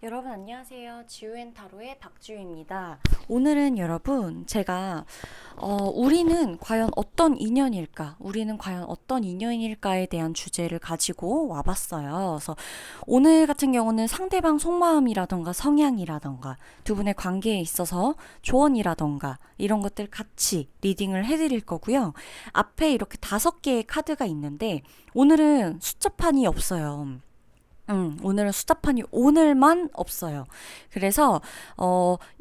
여러분 안녕하세요. 지우앤타로의 박지우입니다. 오늘은 여러분 제가 우리는 과연 어떤 인연일까? 우리는 과연 어떤 인연일까에 대한 주제를 가지고 와봤어요. 그래서 오늘 같은 경우는 상대방 속마음이라던가 성향이라던가 두 분의 관계에 있어서 조언이라던가 이런 것들 같이 리딩을 해드릴 거고요. 앞에 이렇게 5개의 카드가 있는데 오늘은 숫자판이 없어요. 오늘은 숫자판이 오늘만 없어요. 그래서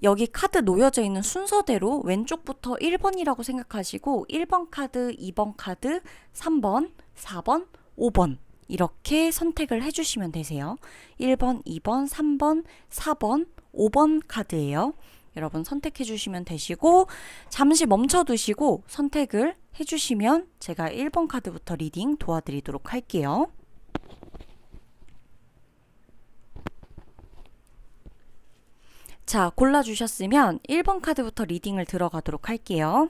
여기 카드 놓여져 있는 순서대로 왼쪽부터 1번이라고 생각하시고 1번 카드, 2번 카드, 3번, 4번, 5번 이렇게 선택을 해주시면 되세요. 1번, 2번, 3번, 4번, 5번 카드예요. 여러분 선택해 주시면 되시고 잠시 멈춰 두시고 선택을 해주시면 제가 1번 카드부터 리딩 도와드리도록 할게요. 자, 골라주셨으면 1번 카드부터 리딩을 들어가도록 할게요.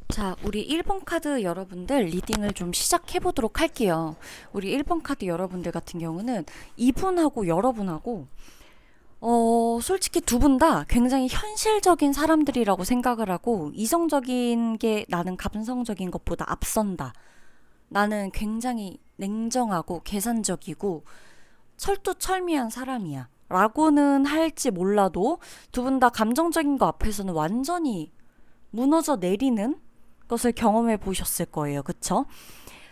자, 우리 1번 카드 여러분들 리딩을 좀 시작해 보도록 할게요. 우리 1번 카드 여러분들 같은 경우는 이분하고 여러분하고 솔직히 두 분 다 굉장히 현실적인 사람들이라고 생각을 하고 이성적인 게 나는 감성적인 것보다 앞선다. 나는 굉장히 냉정하고 계산적이고 철두철미한 사람이야. 라고는 할지 몰라도 두 분 다 감정적인 거 앞에서는 완전히 무너져 내리는 것을 경험해 보셨을 거예요. 그쵸?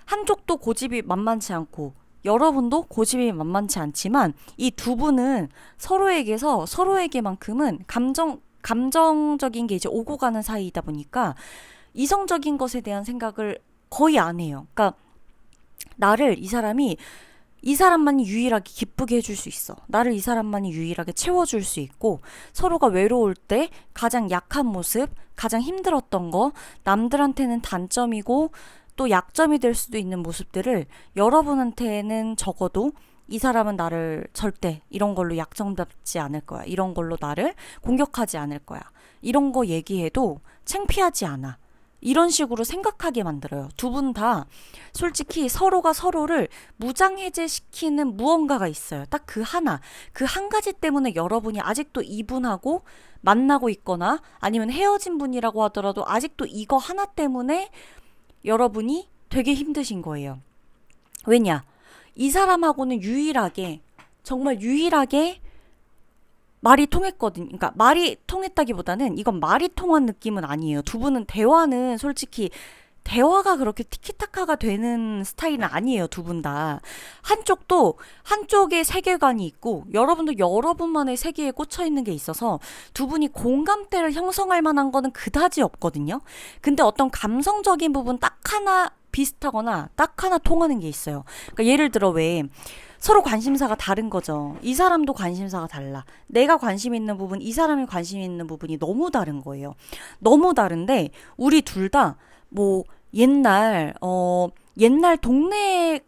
한쪽도 고집이 만만치 않고 여러분도 고집이 만만치 않지만 이 두 분은 서로에게서 서로에게만큼은 감정적인 게 이제 오고 가는 사이이다 보니까 이성적인 것에 대한 생각을 거의 안 해요. 그러니까 나를 이 사람만이 유일하게 기쁘게 해줄 수 있어. 나를 이 사람만이 유일하게 채워줄 수 있고 서로가 외로울 때 가장 약한 모습, 가장 힘들었던 거, 남들한테는 단점이고 또 약점이 될 수도 있는 모습들을 여러분한테는 적어도 이 사람은 나를 절대 이런 걸로 약점 잡지 않을 거야. 이런 걸로 나를 공격하지 않을 거야. 이런 거 얘기해도 창피하지 않아. 이런 식으로 생각하게 만들어요. 두 분 다 솔직히 서로가 서로를 무장해제시키는 무언가가 있어요. 딱 그 하나. 그 한 가지 때문에 여러분이 아직도 이분하고 만나고 있거나 아니면 헤어진 분이라고 하더라도 아직도 이거 하나 때문에 여러분이 되게 힘드신 거예요. 왜냐? 이 사람하고는 정말 유일하게 말이 통했거든요. 그러니까 말이 통했다기보다는 이건 말이 통한 느낌은 아니에요. 두 분은 대화는 솔직히 대화가 그렇게 티키타카가 되는 스타일은 아니에요. 두 분 다. 한쪽도 한쪽의 세계관이 있고 여러분도 여러분만의 세계에 꽂혀 있는 게 있어서 두 분이 공감대를 형성할 만한 거는 그다지 없거든요. 근데 어떤 감성적인 부분 딱 하나 비슷하거나 딱 하나 통하는 게 있어요. 그러니까 예를 들어 왜 서로 관심사가 다른 거죠. 이 사람도 관심사가 달라. 내가 관심 있는 부분, 이 사람이 관심 있는 부분이 너무 다른 거예요. 너무 다른데 우리 둘 다 뭐 옛날 동네에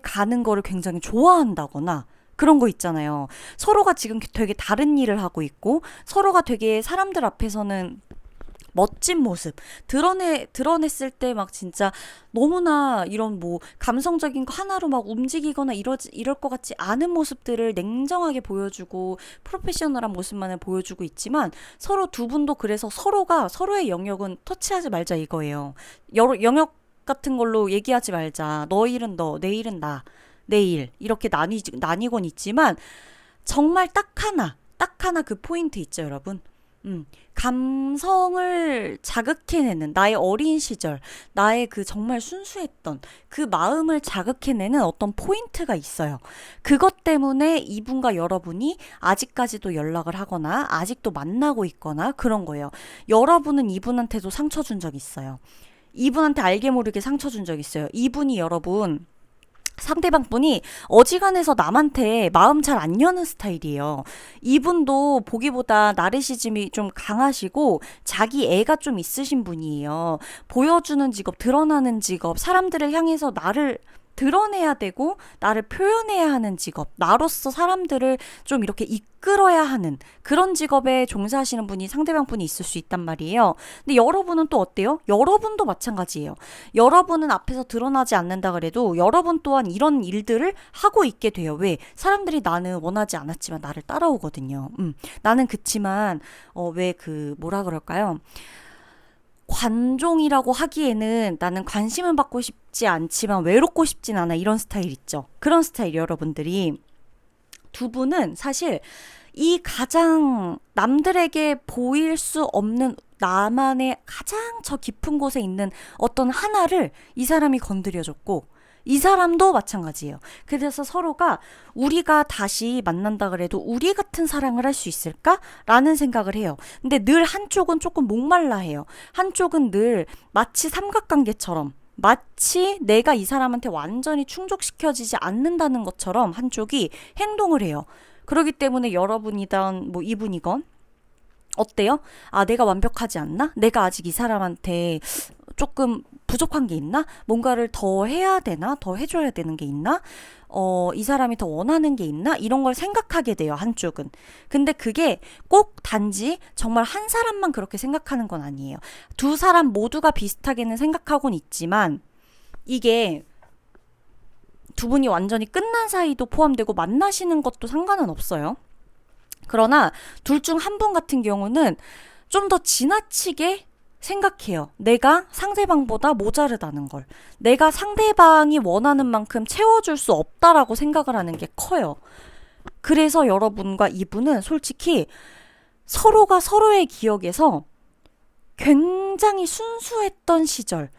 가는 거를 굉장히 좋아한다거나 그런 거 있잖아요. 서로가 지금 되게 다른 일을 하고 있고 서로가 되게 사람들 앞에서는 멋진 모습, 드러냈을 때 막 진짜 너무나 이런 뭐 감성적인 거 하나로 막 움직이거나 이럴 것 같지 않은 모습들을 냉정하게 보여주고 프로페셔널한 모습만을 보여주고 있지만 서로 두 분도 그래서 서로가 서로의 영역은 터치하지 말자 이거예요. 영역 같은 걸로 얘기하지 말자. 너 일은 너, 내 일은 나, 내 일. 이렇게 나뉘곤 있지만 정말 딱 하나 그 포인트 있죠, 여러분. 감성을 자극해내는 나의 어린 시절, 나의 그 정말 순수했던 그 마음을 자극해내는 어떤 포인트가 있어요. 그것 때문에 이분과 여러분이 아직까지도 연락을 하거나 아직도 만나고 있거나 그런 거예요. 여러분은 이분한테도 상처 준 적 있어요. 이분한테 알게 모르게 상처 준 적 있어요. 이분이 여러분 상대방 분이 어지간해서 남한테 마음 잘 안 여는 스타일이에요. 이분도 보기보다 나르시즘이 좀 강하시고 자기 애가 좀 있으신 분이에요. 보여주는 직업, 드러나는 직업, 사람들을 향해서 나를 드러내야 되고 나를 표현해야 하는 직업, 나로서 사람들을 좀 이렇게 이끌어야 하는 그런 직업에 종사하시는 분이 상대방 분이 있을 수 있단 말이에요. 근데 여러분은 또 어때요? 여러분도 마찬가지예요. 여러분은 앞에서 드러나지 않는다 그래도 여러분 또한 이런 일들을 하고 있게 돼요. 왜? 사람들이 나는 원하지 않았지만 나를 따라오거든요. 나는 그치만 왜 그 뭐라 그럴까요? 관종이라고 하기에는 나는 관심은 받고 싶지 않지만 외롭고 싶진 않아. 이런 스타일 있죠. 그런 스타일 여러분들이 두 분은 사실 이 가장 남들에게 보일 수 없는 나만의 가장 저 깊은 곳에 있는 어떤 하나를 이 사람이 건드려줬고 이 사람도 마찬가지예요. 그래서 서로가 우리가 다시 만난다 그래도 우리 같은 사랑을 할 수 있을까? 라는 생각을 해요. 근데 늘 한쪽은 조금 목말라 해요. 한쪽은 늘 마치 삼각관계처럼 마치 내가 이 사람한테 완전히 충족시켜지지 않는다는 것처럼 한쪽이 행동을 해요. 그렇기 때문에 여러분이든 뭐 이분이건 어때요? 아, 내가 완벽하지 않나? 내가 아직 이 사람한테 조금 부족한 게 있나? 뭔가를 더 해야 되나? 더 해줘야 되는 게 있나? 이 사람이 더 원하는 게 있나? 이런 걸 생각하게 돼요, 한쪽은. 근데 그게 꼭 단지 정말 한 사람만 그렇게 생각하는 건 아니에요. 두 사람 모두가 비슷하게는 생각하곤 있지만 이게 두 분이 완전히 끝난 사이도 포함되고 만나시는 것도 상관은 없어요. 그러나 둘 중 한 분 같은 경우는 좀 더 지나치게 생각해요. 내가 상대방보다 모자르다는 걸. 내가 상대방이 원하는 만큼 채워줄 수 없다라고 생각을 하는 게 커요. 그래서 여러분과 이분은 솔직히 서로가 서로의 기억에서 굉장히 순수했던 시절,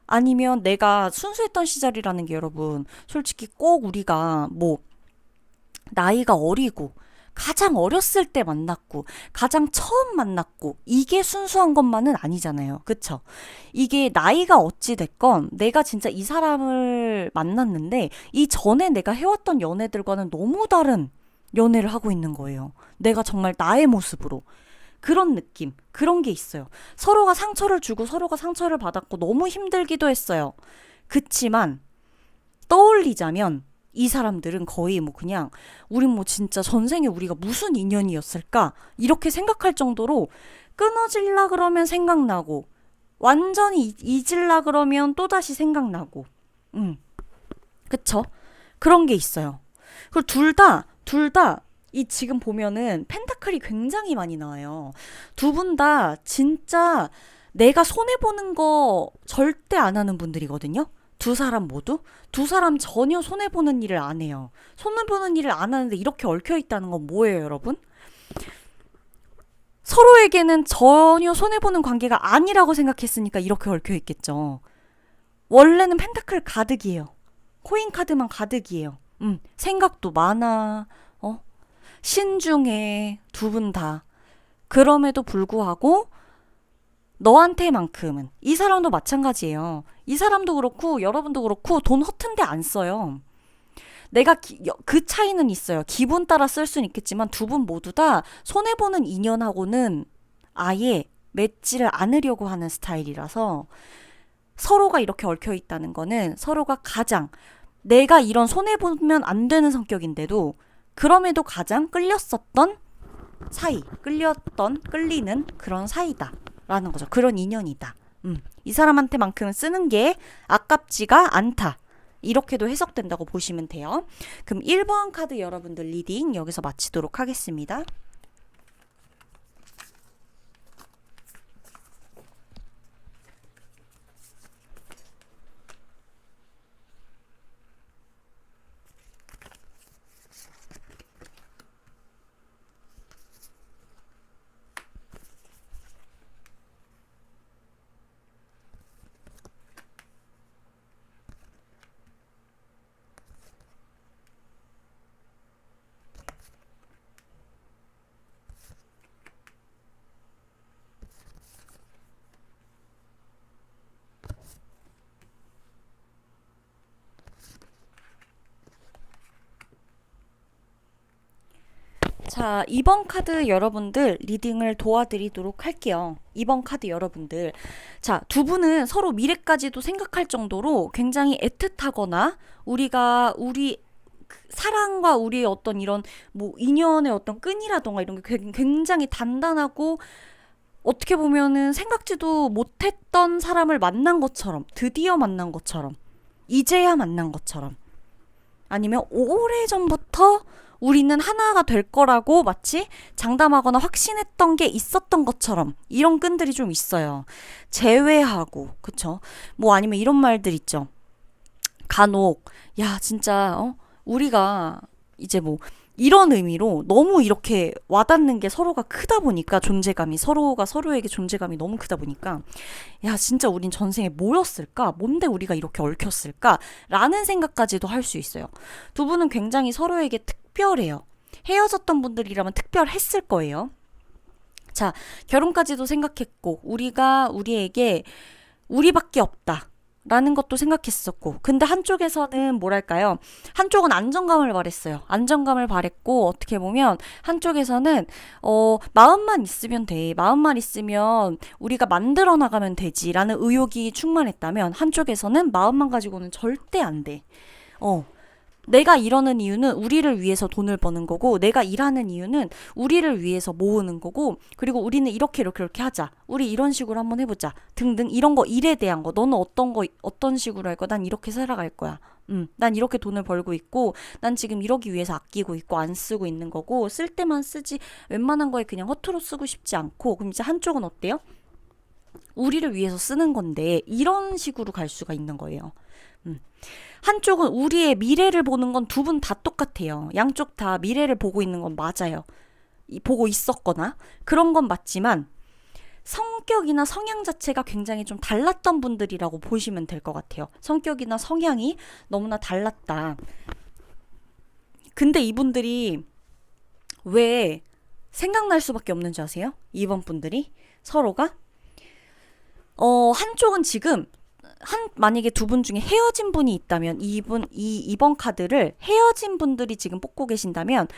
아니면 내가 순수했던 시절이라는 게 여러분 솔직히 꼭 우리가 뭐 나이가 어리고 가장 어렸을 때 만났고 가장 처음 만났고 이게 순수한 것만은 아니잖아요. 그쵸? 이게 나이가 어찌 됐건 내가 진짜 이 사람을 만났는데 이 전에 내가 해왔던 연애들과는 너무 다른 연애를 하고 있는 거예요. 내가 정말 나의 모습으로. 그런 느낌, 그런 게 있어요. 서로가 상처를 주고 서로가 상처를 받았고 너무 힘들기도 했어요. 그치만 떠올리자면 이 사람들은 거의 뭐 그냥 우린 뭐 진짜 전생에 우리가 무슨 인연이었을까? 이렇게 생각할 정도로 끊어질라 그러면 생각나고 완전히 잊을라 그러면 또다시 생각나고 그쵸? 그런 게 있어요. 그리고 둘 다 이 지금 보면은 펜타클이 굉장히 많이 나와요. 두 분 다 진짜 내가 손해보는 거 절대 안 하는 분들이거든요. 두 사람 모두? 두 사람 전혀 손해보는 일을 안 해요. 손해보는 일을 안 하는데 이렇게 얽혀있다는 건 뭐예요, 여러분? 서로에게는 전혀 손해보는 관계가 아니라고 생각했으니까 이렇게 얽혀있겠죠. 원래는 펜타클 가득이에요. 코인 카드만 가득이에요. 생각도 많아. 신중해. 두 분 다. 그럼에도 불구하고 너한테만큼은 이 사람도 마찬가지예요. 이 사람도 그렇고 여러분도 그렇고 돈 허튼데 안 써요. 내가 그 차이는 있어요. 기분 따라 쓸 수는 있겠지만 두 분 모두 다 손해보는 인연하고는 아예 맺지를 않으려고 하는 스타일이라서 서로가 이렇게 얽혀있다는 거는 서로가 가장 내가 이런 손해보면 안 되는 성격인데도 그럼에도 가장 끌렸었던 사이, 끌리는 그런 사이다. 라는 거죠. 그런 인연이다. 이 사람한테만큼은 쓰는 게 아깝지가 않다. 이렇게도 해석된다고 보시면 돼요. 그럼 1번 카드 여러분들 리딩 여기서 마치도록 하겠습니다. 자, 2번 카드 여러분들 리딩을 도와드리도록 할게요. 2번 카드 여러분들. 자, 두 분은 서로 미래까지도 생각할 정도로 굉장히 애틋하거나 우리 사랑과 우리의 어떤 이런 뭐 인연의 어떤 끈이라던가 이런 게 굉장히 단단하고 어떻게 보면은 생각지도 못했던 사람을 만난 것처럼 드디어 만난 것처럼 이제야 만난 것처럼 아니면 오래전부터 우리는 하나가 될 거라고 마치 장담하거나 확신했던 게 있었던 것처럼 이런 끈들이 좀 있어요. 제외하고 그쵸? 뭐 아니면 이런 말들 있죠. 간혹 야 진짜 우리가 이제 뭐 이런 의미로 너무 이렇게 와닿는 게 서로가 크다 보니까 존재감이 서로가 서로에게 존재감이 너무 크다 보니까 야 진짜 우린 전생에 뭐였을까? 뭔데 우리가 이렇게 얽혔을까? 라는 생각까지도 할 수 있어요. 두 분은 굉장히 서로에게 특별해요. 헤어졌던 분들이라면 특별했을 거예요. 자, 결혼까지도 생각했고 우리가 우리에게 우리밖에 없다. 라는 것도 생각했었고 근데 한쪽에서는 뭐랄까요 한쪽은 안정감을 바랬어요. 안정감을 바랬고 어떻게 보면 한쪽에서는 마음만 있으면 돼 마음만 있으면 우리가 만들어 나가면 되지 라는 의욕이 충만했다면 한쪽에서는 마음만 가지고는 절대 안 돼. 내가 이러는 이유는 우리를 위해서 돈을 버는 거고 내가 일하는 이유는 우리를 위해서 모으는 거고 그리고 우리는 이렇게 하자 우리 이런 식으로 한번 해보자 등등 이런 거 일에 대한 거 너는 어떤 식으로 할 거야 난 이렇게 살아갈 거야 난 이렇게 돈을 벌고 있고 난 지금 이러기 위해서 아끼고 있고 안 쓰고 있는 거고 쓸 때만 쓰지 웬만한 거에 그냥 허투루 쓰고 싶지 않고 그럼 이제 한쪽은 어때요? 우리를 위해서 쓰는 건데 이런 식으로 갈 수가 있는 거예요. 한쪽은 우리의 미래를 보는 건 두 분 다 똑같아요. 양쪽 다 미래를 보고 있는 건 맞아요. 보고 있었거나 그런 건 맞지만 성격이나 성향 자체가 굉장히 좀 달랐던 분들이라고 보시면 될 것 같아요. 성격이나 성향이 너무나 달랐다. 근데 이분들이 왜 생각날 수밖에 없는지 아세요? 2번 분들이 서로가 한쪽은 지금 만약에 두 분 중에 헤어진 분이 있다면 2번 카드를 헤어진 분들이 지금 뽑고 계신다면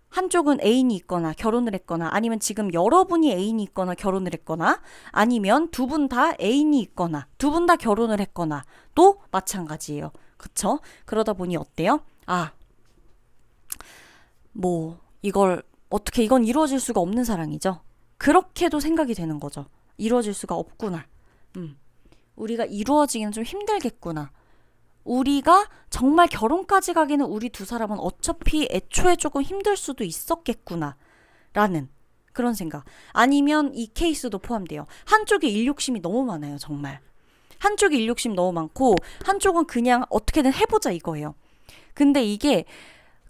한쪽은 애인이 있거나 결혼을 했거나 아니면 지금 여러분이 애인이 있거나 결혼을 했거나 아니면 두 분 다 애인이 있거나 두 분 다 결혼을 했거나 또 마찬가지예요. 그쵸? 그러다 보니 어때요? 이건 이루어질 수가 없는 사랑이죠. 그렇게도 생각이 되는 거죠. 이루어질 수가 없구나. 우리가 이루어지기는 좀 힘들겠구나. 우리가 정말 결혼까지 가기는 우리 두 사람은 어차피 애초에 조금 힘들 수도 있었겠구나. 라는 그런 생각. 아니면 이 케이스도 포함돼요. 한쪽에 일욕심이 너무 많아요. 정말. 한쪽에 일욕심 너무 많고 한쪽은 그냥 어떻게든 해보자 이거예요. 근데 이게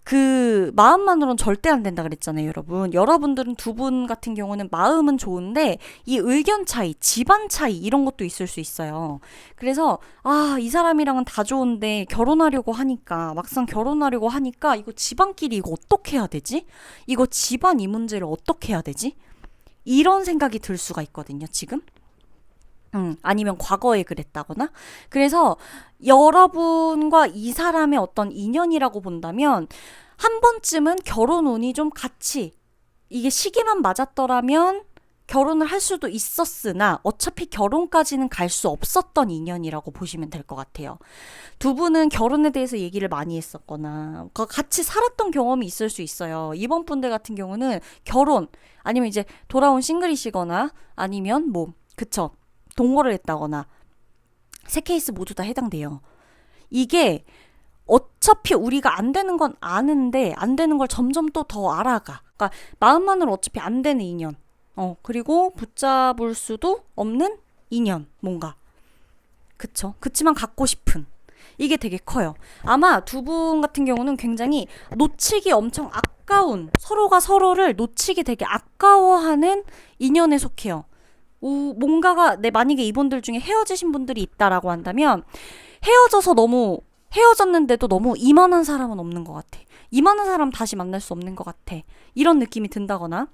그 마음만으로는 절대 안 된다 그랬잖아요, 여러분. 여러분들은 두 분 같은 경우는 마음은 좋은데 이 의견 차이, 집안 차이 이런 것도 있을 수 있어요. 그래서 이 사람이랑은 다 좋은데 막상 결혼하려고 하니까 이거 집안끼리 이거 어떻게 해야 되지? 이거 집안 이 문제를 어떻게 해야 되지? 이런 생각이 들 수가 있거든요, 지금. 아니면 과거에 그랬다거나. 그래서 여러분과 이 사람의 어떤 인연이라고 본다면 한 번쯤은 결혼 운이 좀 같이 이게 시기만 맞았더라면 결혼을 할 수도 있었으나 어차피 결혼까지는 갈 수 없었던 인연이라고 보시면 될 것 같아요. 두 분은 결혼에 대해서 얘기를 많이 했었거나 같이 살았던 경험이 있을 수 있어요. 이번 분들 같은 경우는 결혼 아니면 이제 돌아온 싱글이시거나 아니면 뭐 그쵸 동거를 했다거나 세 케이스 모두 다 해당돼요. 이게 어차피 우리가 안 되는 건 아는데 안 되는 걸 점점 또 더 알아가. 그러니까 마음만으로 어차피 안 되는 인연. 그리고 붙잡을 수도 없는 인연 뭔가. 그쵸? 그치만 갖고 싶은. 이게 되게 커요. 아마 두 분 같은 경우는 굉장히 놓치기 엄청 아까운 서로가 서로를 놓치기 되게 아까워하는 인연에 속해요. 뭔가가 만약에 이분들 중에 헤어지신 분들이 있다라고 한다면 헤어졌는데도 너무 이만한 사람은 없는 것 같아. 이만한 사람 다시 만날 수 없는 것 같아. 이런 느낌이 든다거나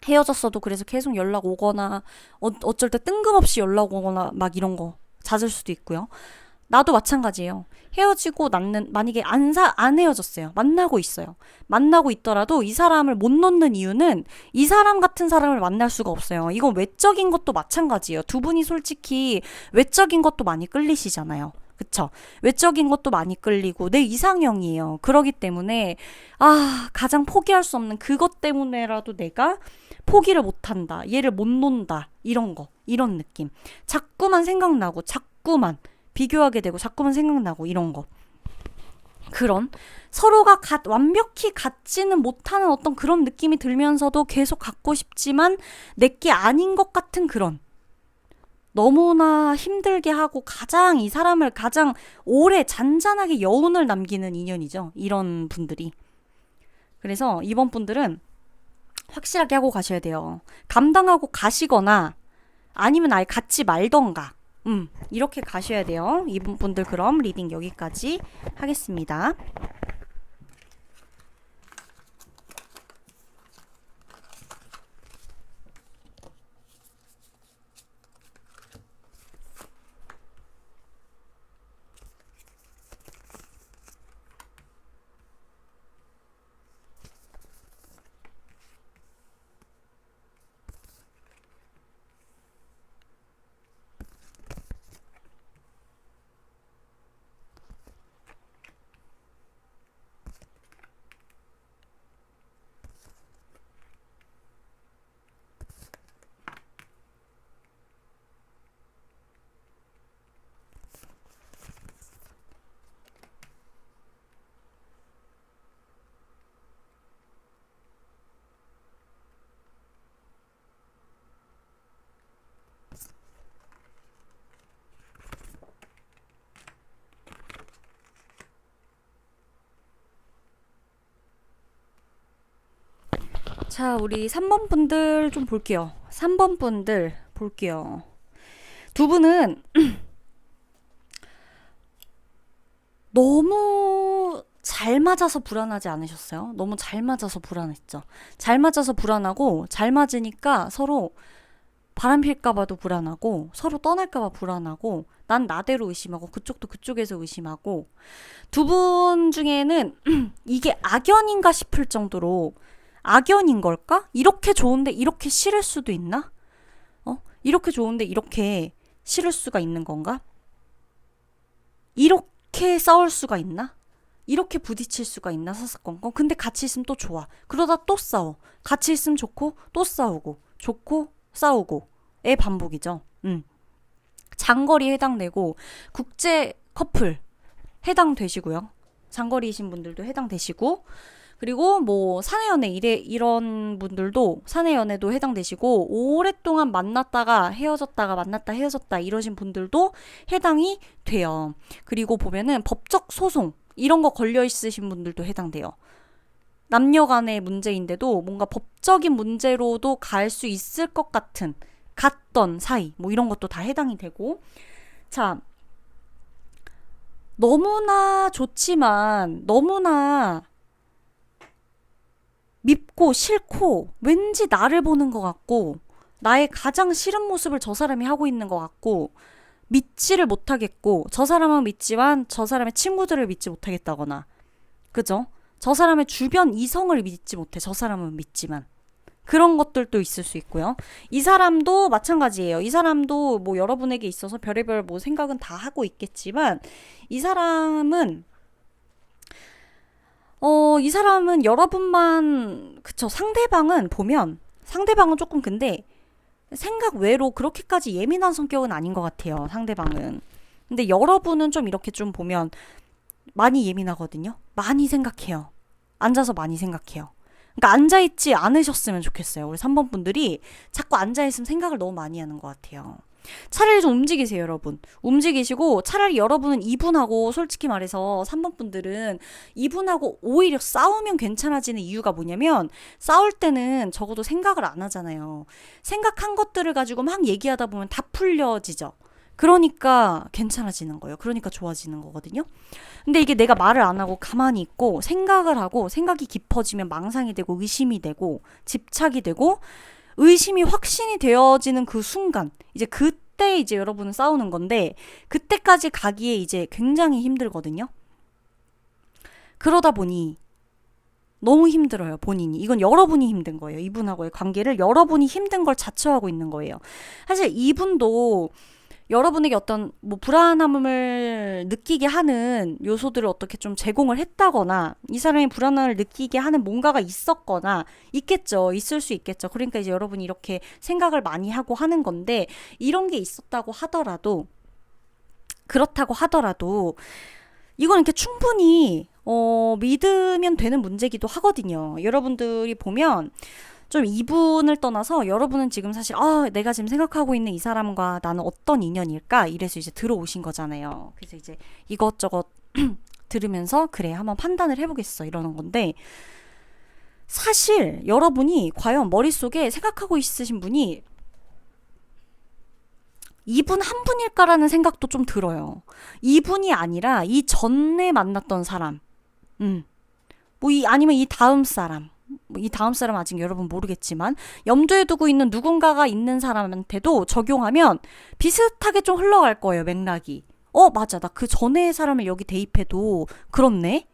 헤어졌어도 그래서 계속 연락 오거나 어쩔 때 뜬금없이 연락 오거나 막 이런 거 잦을 수도 있고요. 나도 마찬가지예요. 헤어지고 만약에 안 헤어졌어요. 만나고 있어요. 만나고 있더라도 이 사람을 못 놓는 이유는 이 사람 같은 사람을 만날 수가 없어요. 이건 외적인 것도 마찬가지예요. 두 분이 솔직히 외적인 것도 많이 끌리시잖아요. 그쵸? 외적인 것도 많이 끌리고 내 이상형이에요. 그러기 때문에 가장 포기할 수 없는 그것 때문에라도 내가 포기를 못한다. 얘를 못 논다. 이런 느낌. 자꾸만 생각나고 자꾸만 비교하게 되고 자꾸만 생각나고 이런 거. 그런 서로가 완벽히 같지는 못하는 어떤 그런 느낌이 들면서도 계속 갖고 싶지만 내게 아닌 것 같은 그런 너무나 힘들게 하고 이 사람을 가장 오래 잔잔하게 여운을 남기는 인연이죠. 이런 분들이. 그래서 이번 분들은 확실하게 하고 가셔야 돼요. 감당하고 가시거나 아니면 아예 갖지 말던가. 이렇게 가셔야 돼요. 이분 분들 그럼 리딩 여기까지 하겠습니다. 자, 우리 3번 분들 좀 볼게요. 3번 분들 볼게요. 두 분은 너무 잘 맞아서 불안하지 않으셨어요? 너무 잘 맞아서 불안했죠. 잘 맞아서 불안하고 잘 맞으니까 서로 바람 필까봐도 불안하고 서로 떠날까봐 불안하고 난 나대로 의심하고 그쪽도 그쪽에서 의심하고 두 분 중에는 이게 악연인가 싶을 정도로 악연인 걸까? 이렇게 좋은데 이렇게 싫을 수도 있나? 이렇게 좋은데 이렇게 싫을 수가 있는 건가? 이렇게 싸울 수가 있나? 이렇게 부딪힐 수가 있나? 사사건건. 근데 같이 있으면 또 좋아. 그러다 또 싸워. 같이 있으면 좋고 또 싸우고 좋고 싸우고의 반복이죠. 장거리 해당되고 국제 커플 해당되시고요. 장거리이신 분들도 해당되시고 그리고 뭐 사내연애 이런 분들도 사내연애도 해당되시고 오랫동안 만났다가 헤어졌다가 만났다 헤어졌다 이러신 분들도 해당이 돼요. 그리고 보면은 법적 소송 이런 거 걸려 있으신 분들도 해당돼요. 남녀 간의 문제인데도 뭔가 법적인 문제로도 갈 수 있을 것 같던 사이 뭐 이런 것도 다 해당이 되고 자 너무나 좋지만 너무나 밉고 싫고 왠지 나를 보는 것 같고 나의 가장 싫은 모습을 저 사람이 하고 있는 것 같고 믿지를 못하겠고 저 사람은 믿지만 저 사람의 친구들을 믿지 못하겠다거나 그죠? 저 사람의 주변 이성을 믿지 못해. 저 사람은 믿지만 그런 것들도 있을 수 있고요. 이 사람도 마찬가지예요. 이 사람도 뭐 여러분에게 있어서 별의별 뭐 생각은 다 하고 있겠지만 이 사람은 여러분만 그쵸. 상대방은 조금 근데 생각 외로 그렇게까지 예민한 성격은 아닌 것 같아요. 상대방은. 근데 여러분은 좀 이렇게 좀 보면 많이 예민하거든요. 많이 생각해요. 앉아서 많이 생각해요. 그러니까 앉아있지 않으셨으면 좋겠어요. 우리 3번 분들이 자꾸 앉아있으면 생각을 너무 많이 하는 것 같아요. 차라리 좀 움직이세요, 여러분. 움직이시고 차라리 여러분은 이분하고 솔직히 말해서 3번 분들은 이분하고 오히려 싸우면 괜찮아지는 이유가 뭐냐면 싸울 때는 적어도 생각을 안 하잖아요. 생각한 것들을 가지고 막 얘기하다 보면 다 풀려지죠. 그러니까 괜찮아지는 거예요. 그러니까 좋아지는 거거든요. 근데 이게 내가 말을 안 하고 가만히 있고 생각을 하고 생각이 깊어지면 망상이 되고 의심이 되고 집착이 되고 의심이 확신이 되어지는 그 순간 이제 그때 이제 여러분은 싸우는 건데 그때까지 가기에 이제 굉장히 힘들거든요. 그러다 보니 너무 힘들어요, 본인이. 이건 여러분이 힘든 거예요. 이분하고의 관계를 여러분이 힘든 걸 자처하고 있는 거예요. 사실 이분도 여러분에게 어떤 뭐 불안함을 느끼게 하는 요소들을 어떻게 좀 제공을 했다거나 이 사람이 불안함을 느끼게 하는 뭔가가 있었거나 있겠죠. 있을 수 있겠죠. 그러니까 이제 여러분이 이렇게 생각을 많이 하고 하는 건데 이런 게 있었다고 하더라도 그렇다고 하더라도 이건 이렇게 충분히 믿으면 되는 문제기도 하거든요. 여러분들이 보면 좀 이분을 떠나서 여러분은 지금 사실 내가 지금 생각하고 있는 이 사람과 나는 어떤 인연일까? 이래서 이제 들어오신 거잖아요. 그래서 이제 이것저것 들으면서 그래 한번 판단을 해보겠어 이러는 건데 사실 여러분이 과연 머릿속에 생각하고 있으신 분이 이분 한 분일까라는 생각도 좀 들어요. 이분이 아니라 이 전에 만났던 사람 아니면 이 다음 사람 이 다음 사람 아직 여러분 모르겠지만 염두에 두고 있는 누군가가 있는 사람한테도 적용하면 비슷하게 좀 흘러갈 거예요. 맥락이. 맞아. 나 그 전에 사람을 여기 대입해도 그렇네.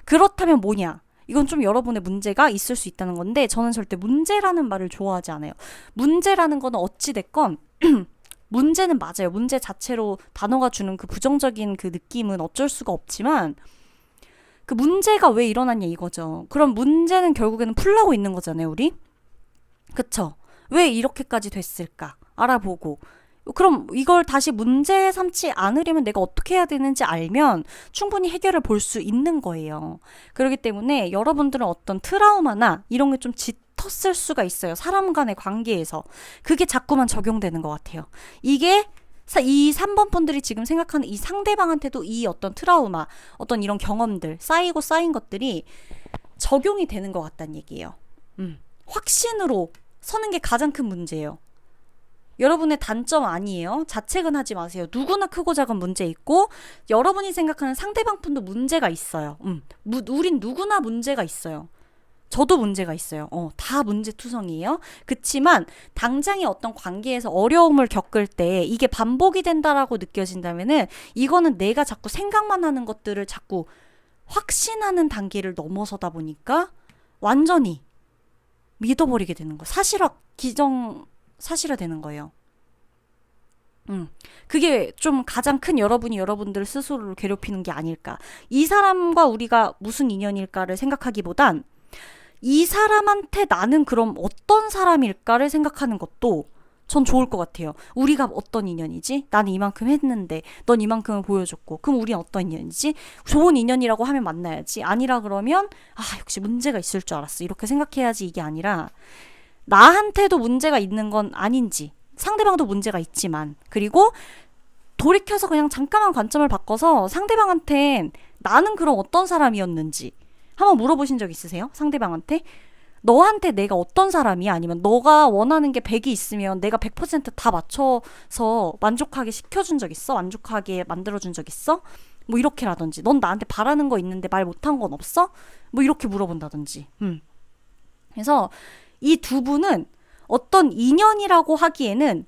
그렇다면 뭐냐? 이건 좀 여러분의 문제가 있을 수 있다는 건데 저는 절대 문제라는 말을 좋아하지 않아요. 문제라는 거는 어찌됐건 문제는 맞아요. 문제 자체로 단어가 주는 그 부정적인 그 느낌은 어쩔 수가 없지만 그 문제가 왜 일어났냐 이거죠. 그럼 문제는 결국에는 풀려고 있는 거잖아요, 우리? 그쵸? 왜 이렇게까지 됐을까? 알아보고. 그럼 이걸 다시 문제 삼지 않으려면 내가 어떻게 해야 되는지 알면 충분히 해결을 볼 수 있는 거예요. 그렇기 때문에 여러분들은 어떤 트라우마나 이런 게 좀 짙었을 수가 있어요. 사람 간의 관계에서. 그게 자꾸만 적용되는 것 같아요. 이게 이 3번 분들이 지금 생각하는 이 상대방한테도 이 어떤 트라우마, 어떤 이런 경험들, 쌓이고 쌓인 것들이 적용이 되는 것 같다는 얘기예요. 확신으로 서는 게 가장 큰 문제예요. 여러분의 단점 아니에요. 자책은 하지 마세요. 누구나 크고 작은 문제 있고 여러분이 생각하는 상대방 분도 문제가 있어요. 우린 누구나 문제가 있어요. 저도 문제가 있어요. 다 문제투성이에요. 그치만 당장의 어떤 관계에서 어려움을 겪을 때 이게 반복이 된다라고 느껴진다면은 이거는 내가 자꾸 생각만 하는 것들을 자꾸 확신하는 단계를 넘어서다 보니까 완전히 믿어버리게 되는 거예요. 사실화되는 거예요. 그게 좀 가장 큰 여러분이 여러분들 스스로를 괴롭히는 게 아닐까. 이 사람과 우리가 무슨 인연일까를 생각하기보단 이 사람한테 나는 그럼 어떤 사람일까를 생각하는 것도 전 좋을 것 같아요. 우리가 어떤 인연이지? 나는 이만큼 했는데 넌 이만큼을 보여줬고 그럼 우린 어떤 인연이지? 좋은 인연이라고 하면 만나야지. 아니라 그러면 역시 문제가 있을 줄 알았어. 이렇게 생각해야지. 이게 아니라 나한테도 문제가 있는 건 아닌지 상대방도 문제가 있지만 그리고 돌이켜서 그냥 잠깐만 관점을 바꿔서 상대방한테 나는 그럼 어떤 사람이었는지 한번 물어보신 적 있으세요? 상대방한테? 너한테 내가 어떤 사람이야? 아니면 너가 원하는 게 100이 있으면 내가 100%다 맞춰서 만족하게 시켜준 적 있어? 만족하게 만들어준 적 있어? 뭐 이렇게라든지 넌 나한테 바라는 거 있는데 말 못한 건 없어? 뭐 이렇게 물어본다든지 그래서 이 두 분은 어떤 인연이라고 하기에는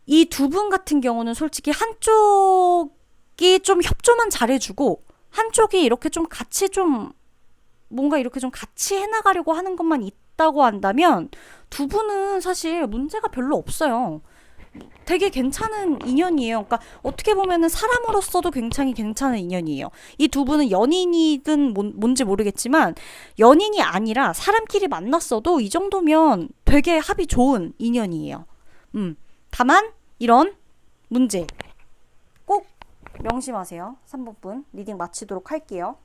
이 두 분 같은 경우는 솔직히 한쪽이 좀 협조만 잘해주고 한쪽이 이렇게 좀 같이 좀 뭔가 이렇게 좀 같이 해나가려고 하는 것만 있다고 한다면 두 분은 사실 문제가 별로 없어요. 되게 괜찮은 인연이에요. 그러니까 어떻게 보면은 사람으로서도 굉장히 괜찮은 인연이에요. 이 두 분은 연인이든 뭔지 모르겠지만 연인이 아니라 사람끼리 만났어도 이 정도면 되게 합이 좋은 인연이에요. 다만 이런 문제 꼭 명심하세요. 3번 분 리딩 마치도록 할게요.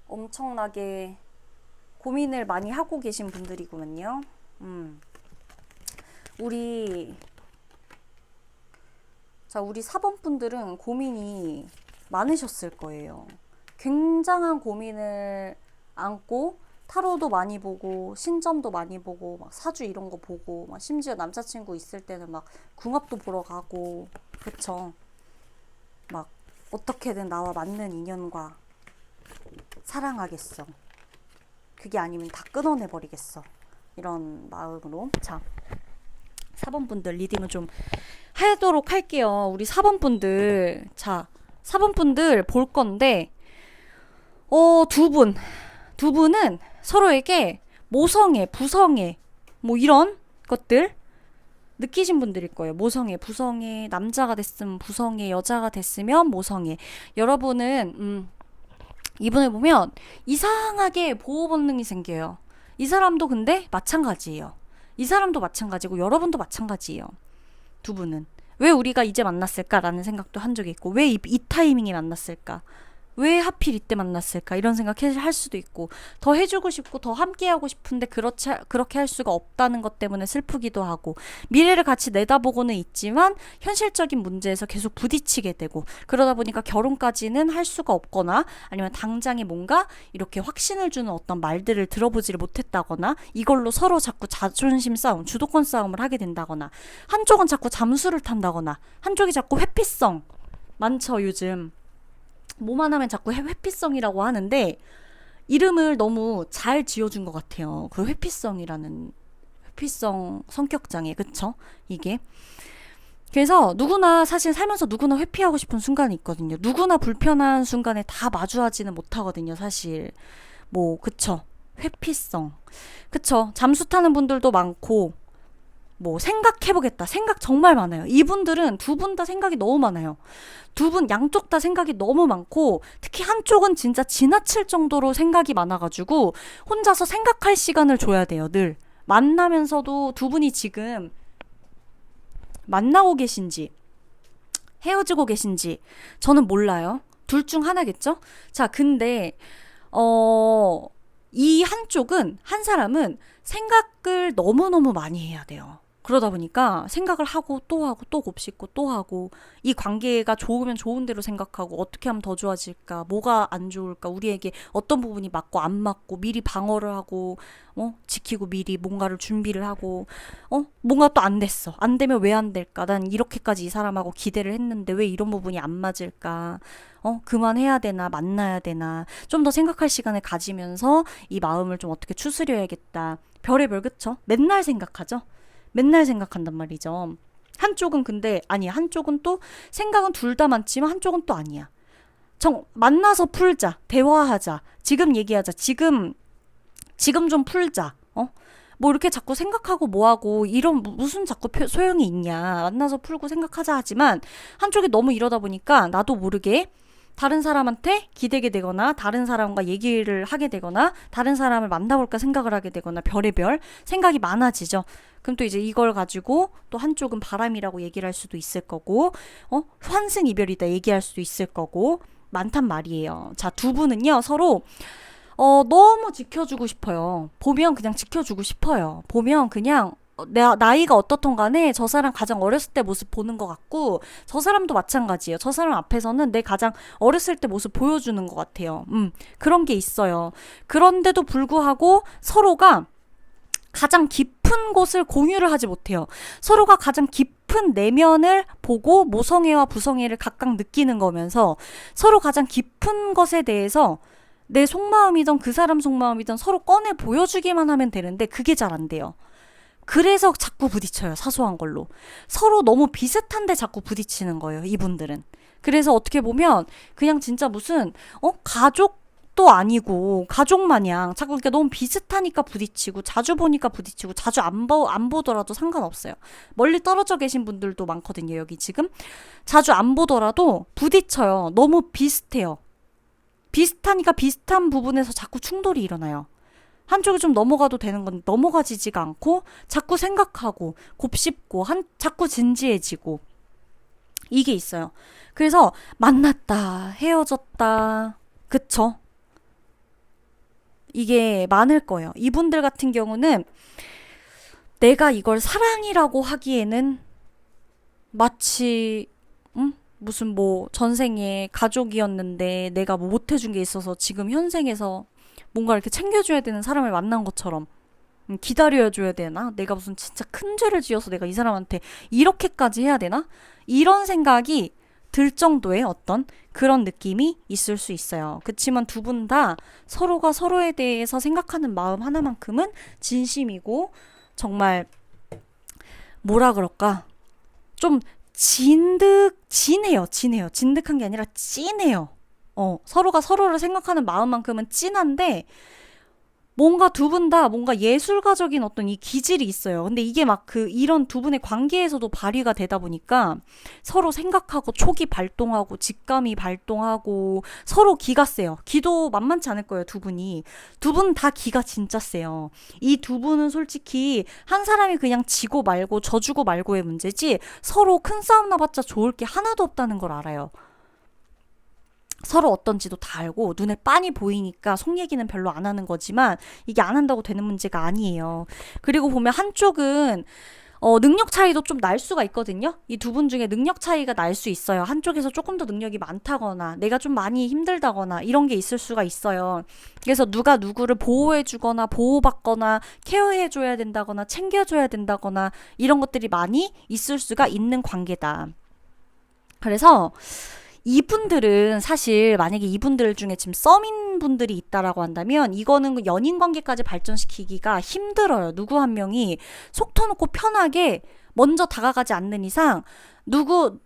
엄청나게 고민을 많이 하고 계신 분들이구만요. 우리 4번 분들은 고민이 많으셨을 거예요. 굉장한 고민을 안고 타로도 많이 보고 신점도 많이 보고 막 사주 이런 거 보고 막 심지어 남자친구 있을 때는 막 궁합도 보러 가고 그쵸. 막 어떻게든 나와 맞는 인연과 사랑하겠어. 그게 아니면 다 끊어내버리겠어. 이런 마음으로. 자, 4번 분들 리딩을 좀 하도록 할게요. 우리 4번 분들. 자, 4번 분들 볼 건데, 두 분은 서로에게 모성애, 부성애, 뭐 이런 것들 느끼신 분들일 거예요. 모성애, 부성애, 남자가 됐으면 부성애, 여자가 됐으면 모성애. 여러분은, 이분을 보면 이상하게 보호 본능이 생겨요. 이 사람도 근데 마찬가지예요. 이 사람도 마찬가지고 여러분도 마찬가지예요. 두 분은. 왜 우리가 이제 만났을까라는 생각도 한 적이 있고 왜 이 타이밍에 만났을까? 왜 하필 이때 만났을까? 이런 생각 할 수도 있고 더 해주고 싶고 더 함께하고 싶은데 그렇게 할 수가 없다는 것 때문에 슬프기도 하고 미래를 같이 내다보고는 있지만 현실적인 문제에서 계속 부딪히게 되고 그러다 보니까 결혼까지는 할 수가 없거나 아니면 당장에 뭔가 이렇게 확신을 주는 어떤 말들을 들어보지를 못했다거나 이걸로 서로 자꾸 자존심 싸움, 주도권 싸움을 하게 된다거나 한쪽은 자꾸 잠수를 탄다거나 한쪽이 자꾸 회피성 많죠 요즘. 뭐만 하면 자꾸 회피성이라고 하는데 이름을 너무 잘 지어준 것 같아요. 그 회피성 성격장애 그쵸? 이게 그래서 누구나 사실 살면서 누구나 회피하고 싶은 순간이 있거든요. 누구나 불편한 순간에 다 마주하지는 못하거든요. 사실 뭐 그쵸? 회피성 그쵸? 잠수 타는 분들도 많고 뭐 생각해보겠다 생각 정말 많아요. 이분들은 두 분 다 생각이 너무 많아요. 두 분 양쪽 다 생각이 너무 많고 특히 한쪽은 진짜 지나칠 정도로 생각이 많아가지고 혼자서 생각할 시간을 줘야 돼요. 늘 만나면서도 두 분이 지금 만나고 계신지 헤어지고 계신지 저는 몰라요. 둘 중 하나겠죠? 자 근데 이 한 사람은 생각을 너무너무 많이 해야 돼요. 그러다 보니까 생각을 하고 또 곱씹고 또 하고 이 관계가 좋으면 좋은 대로 생각하고 어떻게 하면 더 좋아질까 뭐가 안 좋을까 우리에게 어떤 부분이 맞고 안 맞고 미리 방어를 하고 지키고 미리 뭔가를 준비를 하고 뭔가 또 안 됐어 안 되면 왜 안 될까 난 이렇게까지 이 사람하고 기대를 했는데 왜 이런 부분이 안 맞을까 그만해야 되나 만나야 되나 좀 더 생각할 시간을 가지면서 이 마음을 좀 어떻게 추스려야겠다 별의별 그쵸 맨날 생각하죠 맨날 생각한단 말이죠. 한쪽은 근데 아니 한쪽은 또 생각은 둘 다 많지만 한쪽은 또 아니야. 만나서 풀자. 대화하자. 지금 얘기하자. 지금 좀 풀자. 뭐 이렇게 자꾸 생각하고 뭐하고 이런 무슨 자꾸 소용이 있냐. 만나서 풀고 생각하자 하지만 한쪽이 너무 이러다 보니까 나도 모르게 다른 사람한테 기대게 되거나 다른 사람과 얘기를 하게 되거나 다른 사람을 만나볼까 생각을 하게 되거나 별의별 생각이 많아지죠. 그럼 또 이제 이걸 가지고 또 한쪽은 바람이라고 얘기를 할 수도 있을 거고 환승이별이다 얘기할 수도 있을 거고 많단 말이에요. 자, 두 분은요 서로 너무 지켜주고 싶어요. 보면 그냥 지켜주고 싶어요. 보면 그냥 나이가 어떻든 간에 저 사람 가장 어렸을 때 모습 보는 것 같고 저 사람도 마찬가지예요. 저 사람 앞에서는 내 가장 어렸을 때 모습 보여주는 것 같아요. 그런 게 있어요. 그런데도 불구하고 서로가 가장 깊은 곳을 공유를 하지 못해요. 서로가 가장 깊은 깊은 내면을 보고 모성애와 부성애를 각각 느끼는 거면서 서로 가장 깊은 것에 대해서 내 속마음이든 그 사람 속마음이든 서로 꺼내 보여주기만 하면 되는데 그게 잘 안 돼요. 그래서 자꾸 부딪혀요. 사소한 걸로. 서로 너무 비슷한데 자꾸 부딪히는 거예요. 이분들은. 그래서 어떻게 보면 그냥 진짜 무슨 가족도 아니고 가족 마냥 자꾸 이렇게 너무 비슷하니까 부딪히고 자주 보니까 부딪히고 자주 안 보더라도 상관없어요. 멀리 떨어져 계신 분들도 많거든요. 여기 지금 자주 안 보더라도 부딪혀요. 너무 비슷해요. 비슷하니까 비슷한 부분에서 자꾸 충돌이 일어나요. 한쪽이 좀 넘어가도 되는 건 넘어가지지가 않고 자꾸 생각하고 곱씹고 자꾸 진지해지고 이게 있어요. 그래서 만났다, 헤어졌다, 그쵸? 이게 많을 거예요. 이분들 같은 경우는 내가 이걸 사랑이라고 하기에는 마치 무슨 뭐 전생에 가족이었는데 내가 뭐 못해준 게 있어서 지금 현생에서 뭔가 이렇게 챙겨줘야 되는 사람을 만난 것처럼 기다려줘야 되나? 내가 무슨 진짜 큰 죄를 지어서 내가 이 사람한테 이렇게까지 해야 되나? 이런 생각이 들 정도의 어떤 그런 느낌이 있을 수 있어요. 그치만 두 분 다 서로가 서로에 대해서 생각하는 마음 하나만큼은 진심이고 정말 뭐라 그럴까? 좀 진해요. 진득한 게 아니라 찐해요. 서로가 서로를 생각하는 마음만큼은 찐한데 뭔가 두 분 다 뭔가 예술가적인 어떤 이 기질이 있어요. 근데 이게 막 이런 두 분의 관계에서도 발휘가 되다 보니까 서로 생각하고 촉이 발동하고 직감이 발동하고 서로 기가 세요. 기도 만만치 않을 거예요, 두 분이. 두 분 다 기가 진짜 세요. 이 두 분은 솔직히 한 사람이 그냥 지고 말고 져주고 말고의 문제지 서로 큰 싸움 나봤자 좋을 게 하나도 없다는 걸 알아요. 서로 어떤지도 다 알고 눈에 빤히 보이니까 속 얘기는 별로 안 하는 거지만 이게 안 한다고 되는 문제가 아니에요. 그리고 보면 한쪽은 능력 차이도 좀 날 수가 있거든요. 이 두 분 중에 능력 차이가 날 수 있어요. 한쪽에서 조금 더 능력이 많다거나 내가 좀 많이 힘들다거나 이런 게 있을 수가 있어요. 그래서 누가 누구를 보호해주거나 보호받거나 케어해줘야 된다거나 챙겨줘야 된다거나 이런 것들이 많이 있을 수가 있는 관계다. 그래서 이분들은 사실 만약에 이분들 중에 지금 썸인 분들이 있다라고 한다면 이거는 연인 관계까지 발전시키기가 힘들어요. 누구 한 명이 속 터놓고 편하게 먼저 다가가지 않는 이상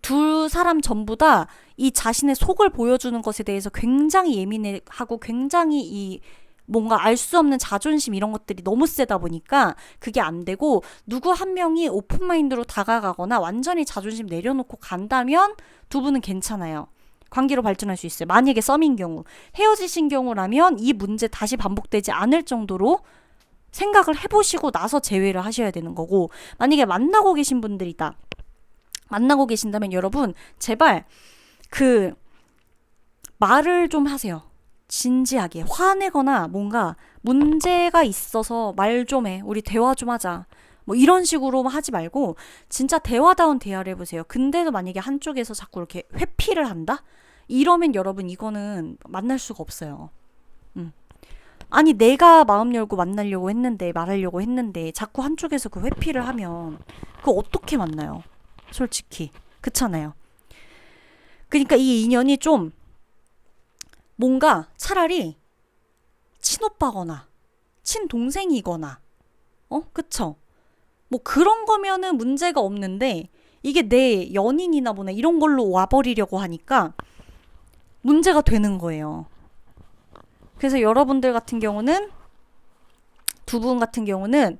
두 사람 전부 다 이 자신의 속을 보여주는 것에 대해서 굉장히 예민하고 굉장히 이 뭔가 알 수 없는 자존심 이런 것들이 너무 세다 보니까 그게 안 되고 누구 한 명이 오픈마인드로 다가가거나 완전히 자존심 내려놓고 간다면 두 분은 괜찮아요. 관계로 발전할 수 있어요. 만약에 썸인 경우. 헤어지신 경우라면 이 문제 다시 반복되지 않을 정도로 생각을 해보시고 나서 재회를 하셔야 되는 거고 만약에 만나고 계신 분들이다. 만나고 계신다면 여러분 제발 말을 좀 하세요. 진지하게 화내거나 뭔가 문제가 있어서 말 좀 해. 우리 대화 좀 하자. 뭐 이런 식으로 하지 말고 진짜 대화다운 대화를 해보세요. 근데도 만약에 한쪽에서 자꾸 이렇게 회피를 한다? 이러면 여러분 이거는 만날 수가 없어요. 아니 내가 마음 열고 만나려고 했는데 말하려고 했는데 자꾸 한쪽에서 그 회피를 하면 그거 어떻게 만나요? 솔직히 그렇잖아요. 그러니까 이 인연이 좀 뭔가 차라리 친오빠거나 친동생이거나 그쵸? 뭐 그런 거면은 문제가 없는데 이게 내 연인이나 뭐나 이런 걸로 와버리려고 하니까 문제가 되는 거예요. 그래서 여러분들 같은 경우는 두 분 같은 경우는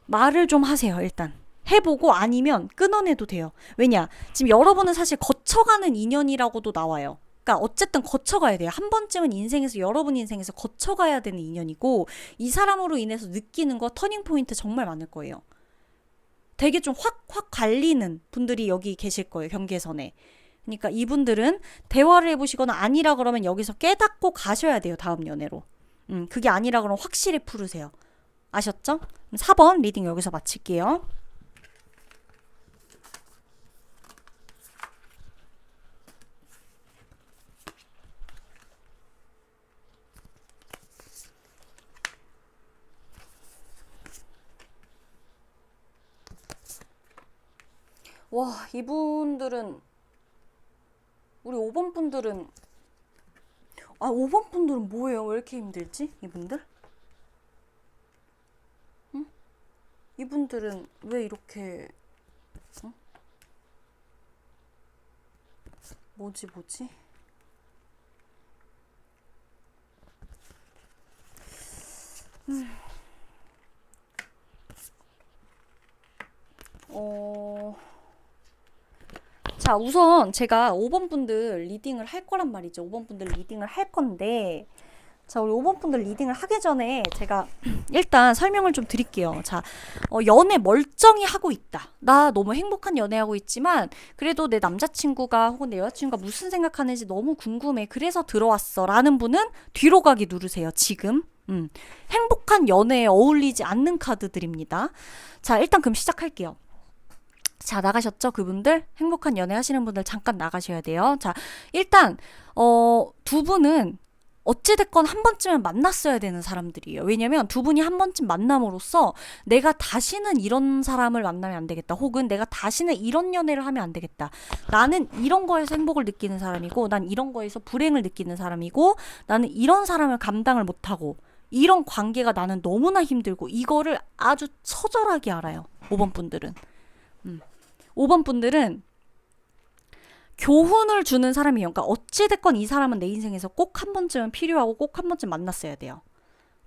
말을 좀 하세요. 일단 해보고 아니면 끊어내도 돼요. 왜냐? 지금 여러분은 사실 거쳐가는 인연이라고도 나와요. 그러니까 어쨌든 거쳐가야 돼요. 한 번쯤은 인생에서 여러분 인생에서 거쳐가야 되는 인연이고 이 사람으로 인해서 느끼는 거 터닝 포인트 정말 많을 거예요. 되게 좀 확 갈리는 분들이 여기 계실 거예요. 경계선에. 그러니까 이분들은 대화를 해보시거나 아니라 그러면 여기서 깨닫고 가셔야 돼요. 다음 연애로. 그게 아니라 그러면 확실히 풀으세요. 아셨죠? 4번 리딩 여기서 마칠게요. 와, 이분들은, 우리 5번 분들은, 5번 분들은 뭐예요? 왜 이렇게 힘들지? 이분들? 응? 이분들은 왜 이렇게, 응? 뭐지? 어, 자, 우선 제가 5번 분들 리딩을 할 거란 말이죠. 5번 분들 리딩을 할 건데, 자, 우리 5번 분들 리딩을 하기 전에 제가 일단 설명을 좀 드릴게요. 자, 연애 멀쩡히 하고 있다. 나 너무 행복한 연애하고 있지만, 그래도 내 남자친구가 혹은 내 여자친구가 무슨 생각하는지 너무 궁금해. 그래서 들어왔어. 라는 분은 뒤로 가기 누르세요. 지금. 행복한 연애에 어울리지 않는 카드들입니다. 자, 일단 그럼 시작할게요. 자, 나가셨죠? 그분들? 행복한 연애 하시는 분들 잠깐 나가셔야 돼요. 자, 일단, 두 분은 어찌됐건 한 번쯤은 만났어야 되는 사람들이에요. 왜냐면 두 분이 한 번쯤 만남으로써 내가 다시는 이런 사람을 만나면 안 되겠다. 혹은 내가 다시는 이런 연애를 하면 안 되겠다. 나는 이런 거에서 행복을 느끼는 사람이고, 난 이런 거에서 불행을 느끼는 사람이고, 나는 이런 사람을 감당을 못하고, 이런 관계가 나는 너무나 힘들고, 이거를 아주 처절하게 알아요. 5번 분들은. 5번 분들은 교훈을 주는 사람이에요. 그러니까 어찌됐건 이 사람은 내 인생에서 꼭 한 번쯤은 필요하고 꼭 한 번쯤 만났어야 돼요.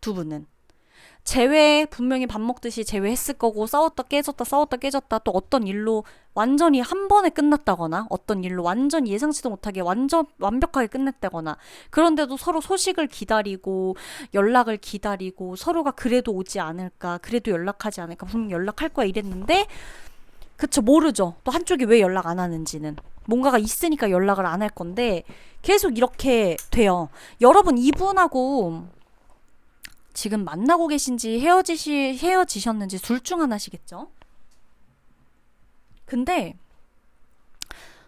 두 분은. 재회, 분명히 밥 먹듯이 재회했을 거고, 싸웠다 깨졌다 싸웠다 깨졌다, 또 어떤 일로 완전히 한 번에 끝났다거나, 어떤 일로 완전 예상치도 못하게 완전 완벽하게 끝냈다거나, 그런데도 서로 소식을 기다리고 연락을 기다리고, 서로가 그래도 오지 않을까, 그래도 연락하지 않을까, 분명 연락할 거야 이랬는데, 그쵸, 모르죠. 또 한쪽이 왜 연락 안 하는지는. 뭔가가 있으니까 연락을 안 할 건데, 계속 이렇게 돼요. 여러분, 이분하고 지금 만나고 계신지 헤어지셨는지 둘 중 하나시겠죠? 근데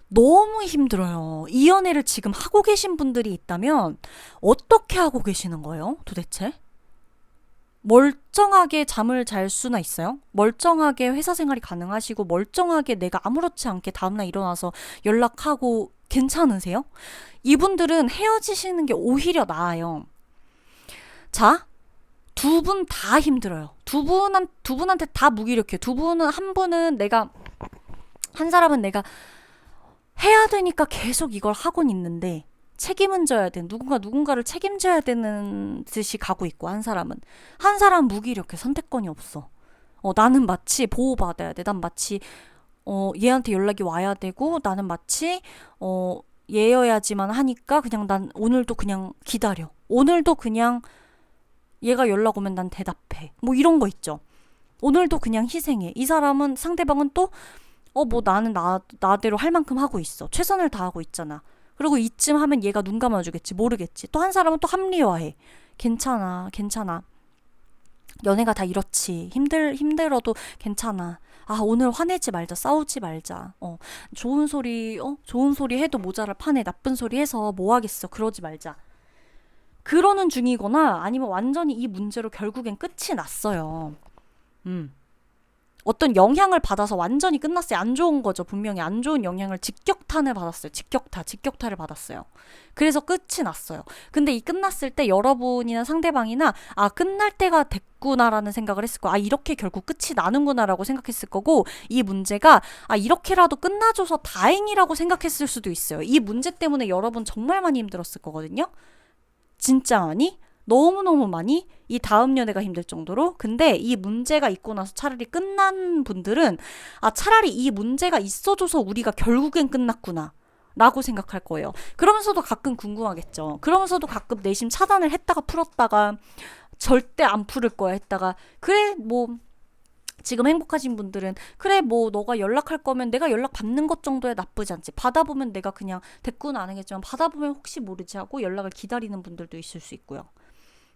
너무 힘들어요. 이 연애를 지금 하고 계신 분들이 있다면 어떻게 하고 계시는 거예요? 도대체? 멀쩡하게 잠을 잘 수나 있어요? 멀쩡하게 회사 생활이 가능하시고 멀쩡하게 내가 아무렇지 않게 다음날 일어나서 연락하고 괜찮으세요? 이분들은 헤어지시는 게 오히려 나아요. 자, 두 분 다 힘들어요. 두 분한테 다 무기력해요. 두 분은, 한 분은 내가, 한 사람은 내가 해야 되니까 계속 이걸 하곤 있는데, 책임은 져야 돼. 누군가를 책임져야 되는 듯이 가고 있고, 한 사람은 무기력해. 선택권이 없어. 나는 마치 보호받아야 돼. 난 마치, 얘한테 연락이 와야 되고, 나는 마치, 얘여야지만 하니까, 그냥 난 오늘도 그냥 기다려. 오늘도 그냥 얘가 연락 오면 난 대답해. 뭐 이런 거 있죠. 오늘도 그냥 희생해. 이 사람은, 상대방은 또, 뭐 나는 나대로 할 만큼 하고 있어. 최선을 다하고 있잖아. 그리고 이쯤 하면 얘가 눈 감아주겠지. 모르겠지. 또 한 사람은 또 합리화해. 괜찮아. 연애가 다 이렇지. 힘들어도 괜찮아. 오늘 화내지 말자. 싸우지 말자. 좋은 소리 해도 모자랄 판에 나쁜 소리 해서 뭐 하겠어. 그러지 말자. 그러는 중이거나, 아니면 완전히 이 문제로 결국엔 끝이 났어요. 음. 어떤 영향을 받아서 완전히 끝났어요. 안 좋은 거죠. 분명히 안 좋은 영향을 직격탄을 받았어요. 직격타를 받았어요. 그래서 끝이 났어요. 근데 이 끝났을 때 여러분이나 상대방이나, 끝날 때가 됐구나라는 생각을 했을 거예요. 이렇게 결국 끝이 나는구나라고 생각했을 거고, 이 문제가 이렇게라도 끝나줘서 다행이라고 생각했을 수도 있어요. 이 문제 때문에 여러분 정말 많이 힘들었을 거거든요. 진짜 많이? 너무너무 많이? 이 다음 연애가 힘들 정도로? 근데 이 문제가 있고 나서 차라리 끝난 분들은, 차라리 이 문제가 있어줘서 우리가 결국엔 끝났구나 라고 생각할 거예요. 그러면서도 가끔 궁금하겠죠. 그러면서도 가끔 내심 차단을 했다가 풀었다가, 절대 안 풀을 거야 했다가, 그래 뭐 지금 행복하신 분들은, 그래 뭐 너가 연락할 거면 내가 연락 받는 것 정도야 나쁘지 않지. 받아보면 내가 그냥 대꾸는 안 하겠지만 받아보면 혹시 모르지 하고 연락을 기다리는 분들도 있을 수 있고요.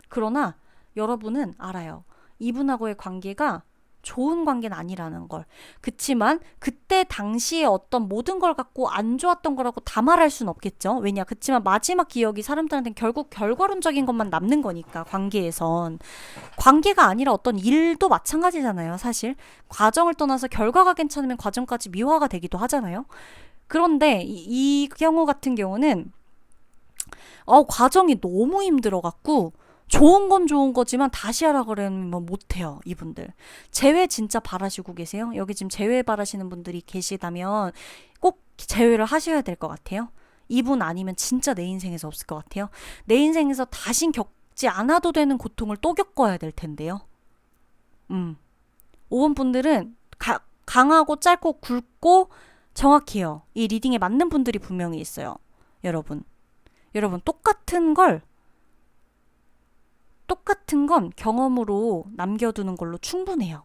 그러나 여러분은 알아요. 이분하고의 관계가 좋은 관계는 아니라는 걸. 그치만 그때 당시에 어떤 모든 걸 갖고 안 좋았던 거라고 다 말할 순 없겠죠. 왜냐? 그치만 마지막 기억이 사람들한테는 결국 결과론적인 것만 남는 거니까 관계에선. 관계가 아니라 어떤 일도 마찬가지잖아요. 사실 과정을 떠나서 결과가 괜찮으면 과정까지 미화가 되기도 하잖아요. 그런데 이 경우 같은 경우는 과정이 너무 힘들어갖고 좋은 건 좋은 거지만 다시 하라 그러면 못해요. 이분들 재회 진짜 바라시고 계세요? 여기 지금 재회 바라시는 분들이 계시다면 꼭 재회를 하셔야 될 것 같아요. 이분 아니면 진짜 내 인생에서 없을 것 같아요. 내 인생에서 다신 겪지 않아도 되는 고통을 또 겪어야 될 텐데요. 5번 분들은 강하고 짧고 굵고 정확해요. 이 리딩에 맞는 분들이 분명히 있어요. 여러분 똑같은 건 경험으로 남겨두는 걸로 충분해요.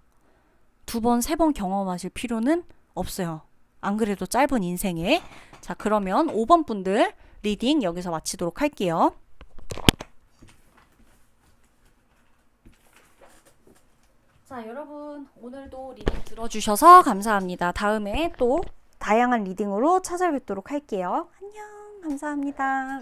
2번, 3번 경험하실 필요는 없어요. 안 그래도 짧은 인생에. 자, 그러면 5번 분들 리딩 여기서 마치도록 할게요. 자, 여러분 오늘도 리딩 들어주셔서 감사합니다. 다음에 또 다양한 리딩으로 찾아뵙도록 할게요. 안녕, 감사합니다.